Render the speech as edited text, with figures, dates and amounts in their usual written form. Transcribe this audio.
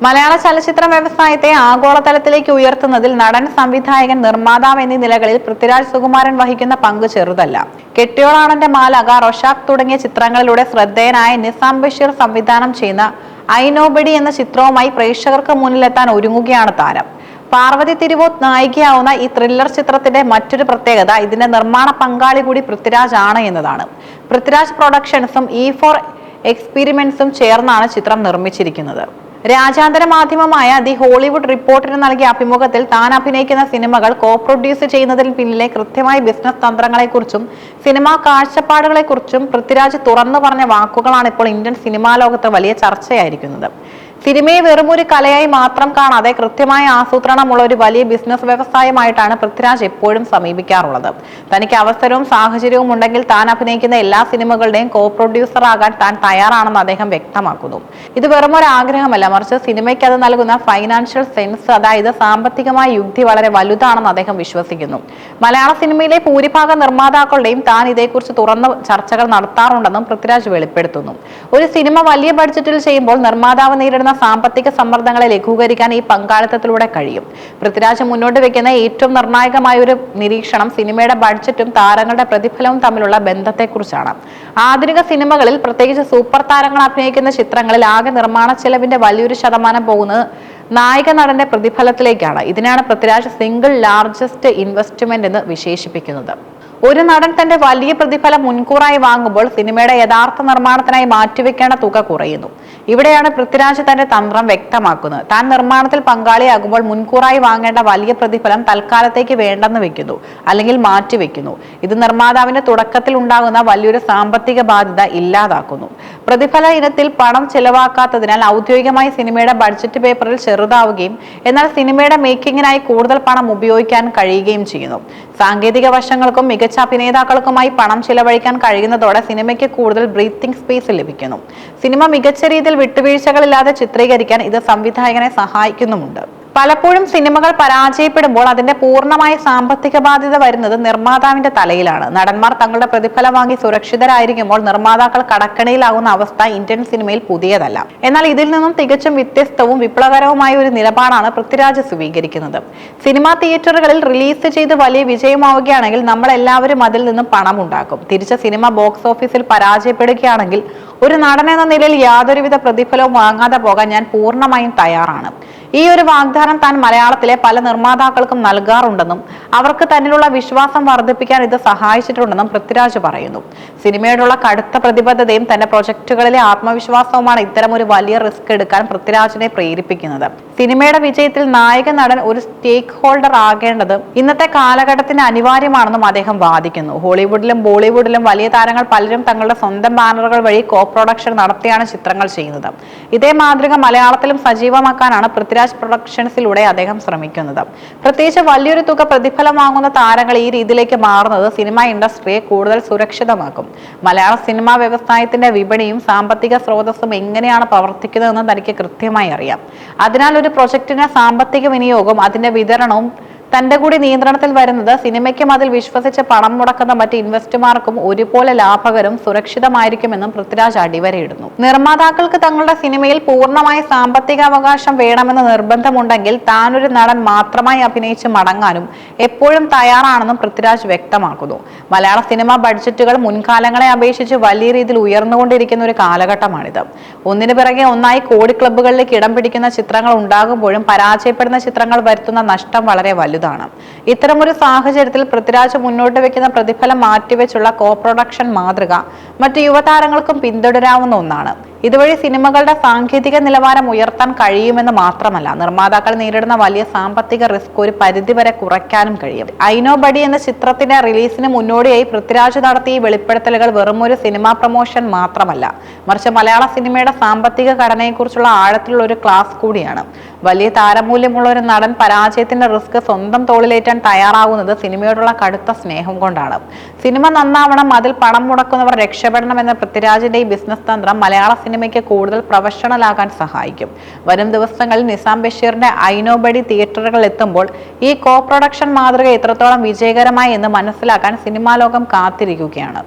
മലയാള ചലച്ചിത്ര വ്യവസായത്തെ ആഗോളതലത്തിലേക്ക് ഉയർത്തുന്നതിൽ നടൻ, സംവിധായകൻ, നിർമ്മാതാവ് എന്നീ നിലകളിൽ പൃഥ്വിരാജ് സുകുമാരൻ വഹിക്കുന്ന പങ്ക് ചെറുതല്ല. കെട്ടിയോളാണന്റെ മാലാഖ, റൊഷാഖ് തുടങ്ങിയ ചിത്രങ്ങളിലൂടെ ശ്രദ്ധേയനായ നിസാം ബഷീർ സംവിധാനം ചെയ്യുന്ന ഐ നോബഡി എന്ന ചിത്രവുമായി പ്രേക്ഷകർക്ക് മുന്നിലെത്താൻ ഒരുങ്ങുകയാണ് താരം. പാർവതി തിരുവോത്ത് നായികയാവുന്ന ഈ ത്രില്ലർ ചിത്രത്തിന്റെ മറ്റൊരു പ്രത്യേകത ഇതിന്റെ നിർമ്മാണ പങ്കാളി കൂടി പൃഥ്വിരാജ് ആണ് എന്നതാണ്. പൃഥ്വിരാജ് പ്രൊഡക്ഷൻസും E4 എക്സ്പീരിമെന്റ്സും ചേർന്നാണ് ചിത്രം നിർമ്മിച്ചിരിക്കുന്നത്. രാജ്യാന്തര മാധ്യമമായ ദി ഹോളിവുഡ് റിപ്പോർട്ടിന് നൽകിയ അഭിമുഖത്തിൽ താൻ അഭിനയിക്കുന്ന സിനിമകൾ കോ-പ്രൊഡ്യൂസ് ചെയ്യുന്നതിന് പിന്നിലെ കൃത്യമായ ബിസിനസ് തന്ത്രങ്ങളെക്കുറിച്ചും സിനിമാ കാഴ്ചപ്പാടുകളെക്കുറിച്ചും പൃഥ്വിരാജ് തുറന്നു പറഞ്ഞ വാക്കുകളാണ് ഇപ്പോൾ ഇന്ത്യൻ സിനിമാ ലോകത്ത് വലിയ ചർച്ചയായിരിക്കുന്നത്. സിനിമയെ വെറുമൊരു കലയായി മാത്രം കാണാതെ കൃത്യമായ ആസൂത്രണമുള്ള ഒരു വലിയ ബിസിനസ് വ്യവസായമായിട്ടാണ് പൃഥ്വിരാജ് എപ്പോഴും സമീപിക്കാറുള്ളത്. തനിക്ക് അവസരവും സാഹചര്യവും ഉണ്ടെങ്കിൽ താൻ അഭിനയിക്കുന്ന എല്ലാ സിനിമകളുടെയും കോ-പ്രൊഡ്യൂസർ ആകാൻ താൻ തയ്യാറാണെന്ന് അദ്ദേഹം വ്യക്തമാക്കുന്നു. ഇത് വെറുമൊരു ആഗ്രഹമല്ല, മറിച്ച് സിനിമയ്ക്ക് അത് നൽകുന്ന ഫൈനാൻഷ്യൽ സെൻസ്, അതായത് സാമ്പത്തികമായ യുക്തി വളരെ വലുതാണെന്ന് അദ്ദേഹം വിശ്വസിക്കുന്നു. മലയാള സിനിമയിലെ ഭൂരിഭാഗം നിർമ്മാതാക്കളുടെയും താൻ ഇതേക്കുറിച്ച് തുറന്ന ചർച്ചകൾ നടത്താറുണ്ടെന്നും പൃഥ്വിരാജ് വെളിപ്പെടുത്തുന്നു. ഒരു സിനിമ വലിയ ബഡ്ജറ്റിൽ ചെയ്യുമ്പോൾ നിർമ്മാതാവ് നേരിടുന്ന സാമ്പത്തിക സമ്മർദ്ദങ്ങളെ ലഘൂകരിക്കാൻ ഈ പങ്കാളിത്തത്തിലൂടെ കഴിയും. പൃഥ്വിരാജ് മുന്നോട്ട് വെക്കുന്ന ഏറ്റവും നിർണായകമായ ഒരു നിരീക്ഷണം സിനിമയുടെ ബഡ്ജറ്റും താരങ്ങളുടെ പ്രതിഫലവും തമ്മിലുള്ള ബന്ധത്തെക്കുറിച്ചാണ്. ആധുനിക സിനിമകളിൽ, പ്രത്യേകിച്ച് സൂപ്പർ താരങ്ങൾ അഭിനയിക്കുന്ന ചിത്രങ്ങളിൽ ആകെ നിർമ്മാണ ചെലവിന്റെ വലിയൊരു ശതമാനം പോകുന്നത് നായിക നടന്റെ പ്രതിഫലത്തിലേക്കാണ്. ഇതിനാണ് പൃഥ്വിരാജ് സിംഗിൾ ലാർജസ്റ്റ് ഇൻവെസ്റ്റ്മെന്റ് എന്ന് വിശേഷിപ്പിക്കുന്നത്. ഒരു നടൻ തന്റെ വലിയ പ്രതിഫലം മുൻകൂറായി വാങ്ങുമ്പോൾ സിനിമയുടെ യഥാർത്ഥ നിർമ്മാണത്തിനായി മാറ്റിവെക്കേണ്ട തുക കുറയുന്നു. ഇവിടെയാണ് പൃഥ്വിരാജ് തന്റെ തന്ത്രം വ്യക്തമാക്കുന്നത്. താൻ നിർമ്മാണത്തിൽ പങ്കാളിയാകുമ്പോൾ മുൻകൂറായി വാങ്ങേണ്ട വലിയ പ്രതിഫലം തൽക്കാലത്തേക്ക് വേണ്ടെന്ന് വെക്കുന്നു, അല്ലെങ്കിൽ മാറ്റിവെക്കുന്നു. ഇത് നിർമ്മാതാവിന്റെ തുടക്കത്തിൽ ഉണ്ടാകുന്ന വലിയൊരു സാമ്പത്തിക ബാധ്യത ഇല്ലാതാക്കുന്നു. പ്രതിഫല ഇനത്തിൽ പണം ചെലവാക്കാത്തതിനാൽ ഔദ്യോഗികമായി സിനിമയുടെ ബഡ്ജറ്റ് പേപ്പറിൽ ചെറുതാവുകയും എന്നാൽ സിനിമയുടെ മേക്കിങ്ങിനായി കൂടുതൽ പണം ഉപയോഗിക്കാൻ കഴിയുകയും ചെയ്യുന്നു. സാങ്കേതിക വശങ്ങൾക്കും മികച്ച അഭിനേതാക്കൾക്കുമായി പണം ചിലവഴിക്കാൻ കഴിയുന്നതോടെ സിനിമയ്ക്ക് കൂടുതൽ ബ്രീത്തിങ് സ്പേസ് ലഭിക്കുന്നു. സിനിമ മികച്ച രീതിയിൽ വിട്ടുവീഴ്ചകളില്ലാതെ ചിത്രീകരിക്കാൻ ഇത് സംവിധായകനെ സഹായിക്കുന്നുമുണ്ട്. പലപ്പോഴും സിനിമകൾ പരാജയപ്പെടുമ്പോൾ അതിന്റെ പൂർണ്ണമായ സാമ്പത്തിക ബാധ്യത വരുന്നത് നിർമ്മാതാവിന്റെ തലയിലാണ്. നടന്മാർ തങ്ങളുടെ പ്രതിഫലം വാങ്ങി സുരക്ഷിതരായിരിക്കുമ്പോൾ നിർമ്മാതാക്കൾ കടക്കണിയിലാകുന്ന അവസ്ഥ ഇന്ത്യൻ സിനിമയിൽ പുതിയതല്ല. എന്നാൽ ഇതിൽ നിന്നും തികച്ചും വ്യത്യസ്തവും വിപ്ലവകരവുമായ ഒരു നിലപാടാണ് പൃഥ്വിരാജ് സ്വീകരിക്കുന്നത്. സിനിമാ തിയേറ്ററുകളിൽ റിലീസ് ചെയ്ത് വലിയ വിജയമാവുകയാണെങ്കിൽ നമ്മൾ എല്ലാവരും അതിൽ നിന്നും പണം ഉണ്ടാക്കും. തിരിച്ച് സിനിമ ബോക്സ് ഓഫീസിൽ പരാജയപ്പെടുകയാണെങ്കിൽ ഒരു നടൻ എന്ന നിലയിൽ യാതൊരുവിധ പ്രതിഫലവും വാങ്ങാതെ പോകാൻ ഞാൻ പൂർണ്ണമായും തയ്യാറാണ്. ഈ ഒരു വാഗ്ദാനം താൻ മലയാളത്തിലെ പല നിർമ്മാതാക്കൾക്കും നൽകാറുണ്ടെന്നും അവർക്ക് തന്നിലുള്ള വിശ്വാസം വർദ്ധിപ്പിക്കാൻ ഇത് സഹായിച്ചിട്ടുണ്ടെന്നും പൃഥ്വിരാജ് പറയുന്നു. സിനിമയോടുള്ള കടുത്ത പ്രതിബദ്ധതയും തന്റെ പ്രൊജക്ടുകളിലെ ആത്മവിശ്വാസവുമാണ് ഇത്തരം ഒരു വലിയ റിസ്ക് എടുക്കാൻ പൃഥ്വിരാജിനെ പ്രേരിപ്പിക്കുന്നത്. സിനിമയുടെ വിജയത്തിൽ നായക നടൻ ഒരു സ്റ്റേക്ക് ഹോൾഡർ ആകേണ്ടത് ഇന്നത്തെ കാലഘട്ടത്തിന് അനിവാര്യമാണെന്നും അദ്ദേഹം വാദിക്കുന്നു. ഹോളിവുഡിലും ബോളിവുഡിലും വലിയ താരങ്ങൾ പലരും തങ്ങളുടെ സ്വന്തം ബാനറുകൾ വഴി കോ-പ്രൊഡക്ഷൻ നടത്തിയാണ് ചിത്രങ്ങൾ ചെയ്യുന്നത്. ഇതേ മാതൃക മലയാളത്തിലും സജീവമാക്കാനാണ് പൃഥ്വിരാജ് പ്രൊഡക്ഷൻസിലൂടെ അദ്ദേഹം ശ്രമിക്കുന്നത്. പ്രത്യേകിച്ച് വലിയൊരു തുക പ്രതിഫലം വാങ്ങുന്ന താരങ്ങൾ ഈ രീതിയിലേക്ക് മാറുന്നത് സിനിമാ ഇൻഡസ്ട്രിയെ കൂടുതൽ സുരക്ഷിതമാക്കും. മലയാള സിനിമാ വ്യവസായത്തിന്റെ വിപണിയും സാമ്പത്തിക സ്രോതസ്സും എങ്ങനെയാണ് പ്രവർത്തിക്കുന്നതെന്ന് തനിക്ക് കൃത്യമായി അറിയാം. അതിനാൽ ഒരു പ്രൊജക്ടിന്റെ സാമ്പത്തിക വിനിയോഗവും അതിന്റെ വിതരണവും തന്റെ കൂടി നിയന്ത്രണത്തിൽ വരുന്നത് സിനിമയ്ക്കും അതിൽ വിശ്വസിച്ച് പണം മുടക്കുന്ന മറ്റ് ഇൻവെസ്റ്റർമാർക്കും ഒരുപോലെ ലാഭകരവും സുരക്ഷിതമായിരിക്കുമെന്നും പൃഥ്വിരാജ് അടിവരയിടുന്നു. നിർമ്മാതാക്കൾക്ക് തങ്ങളുടെ സിനിമയിൽ പൂർണ്ണമായ സാമ്പത്തിക അവകാശം വേണമെന്ന് നിർബന്ധമുണ്ടെങ്കിൽ താനൊരു നടൻ മാത്രമായി അഭിനയിച്ച് മടങ്ങാനും എപ്പോഴും തയ്യാറാണെന്നും പൃഥ്വിരാജ് വ്യക്തമാക്കുന്നു. മലയാള സിനിമാ ബഡ്ജറ്റുകൾ മുൻകാലങ്ങളെ അപേക്ഷിച്ച് വലിയ രീതിയിൽ ഉയർന്നുകൊണ്ടിരിക്കുന്ന ഒരു കാലഘട്ടമാണിത്. ഒന്നിനു പിറകെ ഒന്നായി കോടി ക്ലബ്ബുകളിലേക്ക് ഇടം പിടിക്കുന്ന ചിത്രങ്ങൾ ഉണ്ടാകുമ്പോഴും പരാജയപ്പെടുന്ന ചിത്രങ്ങൾ വരുത്തുന്ന നഷ്ടം വളരെ വലുതാണ്. ഇത്തരമൊരു സാഹചര്യത്തിൽ പൃഥ്വിരാജ് മുന്നോട്ട് വെക്കുന്ന പ്രതിഫലം മാറ്റിവെച്ചുള്ള കോ-പ്രൊഡക്ഷൻ മാതൃക മറ്റു യുവതാരങ്ങൾക്കും പിന്തുടരാവുന്ന ഒന്നാണ്. ഇതുവഴി സിനിമകളുടെ സാങ്കേതിക നിലവാരം ഉയർത്താൻ കഴിയുമെന്ന് മാത്രമല്ല, നിർമ്മാതാക്കൾ നേരിടുന്ന വലിയ സാമ്പത്തിക റിസ്ക് ഒരു പരിധിവരെ കുറയ്ക്കാനും കഴിയും. ഐ നോബഡി എന്ന ചിത്രത്തിന്റെ റിലീസിന് മുന്നോടിയായി പൃഥ്വിരാജ് നടത്തിയ വെളിപ്പെടുത്തലുകൾ വെറും ഒരു സിനിമാ പ്രൊമോഷൻ മാത്രമല്ല, മറിച്ച് മലയാള സിനിമയുടെ സാമ്പത്തിക ഘടനയെക്കുറിച്ചുള്ള ആഴത്തിലുള്ള ഒരു ക്ലാസ് കൂടിയാണ്. വലിയ താരമൂല്യമുള്ള ഒരു നടൻ പരാജയത്തിന്റെ റിസ്ക് സ്വന്തം തോളിലേറ്റാൻ തയ്യാറാകുന്നത് സിനിമയോടുള്ള കടുത്ത സ്നേഹം കൊണ്ടാണ്. സിനിമ നന്നാവണം, അതിൽ പണം മുടക്കുന്നവർ രക്ഷപ്പെടണം എന്ന പൃഥ്വിരാജിന്റെ ഈ ബിസിനസ് തന്ത്രം മലയാള സിനിമയ്ക്ക് കൂടുതൽ പ്രൊഫഷണൽ ആകാൻ സഹായിക്കും. വരും ദിവസങ്ങളിൽ നിസാം ബഷീറിന്റെ ഐ നോബഡി തിയേറ്ററുകളിൽ എത്തുമ്പോൾ ഈ കോ-പ്രൊഡക്ഷൻ മാതൃക എത്രത്തോളം വിജയകരമായി എന്ന് മനസ്സിലാക്കാൻ സിനിമാ ലോകം കാത്തിരിക്കുകയാണ്.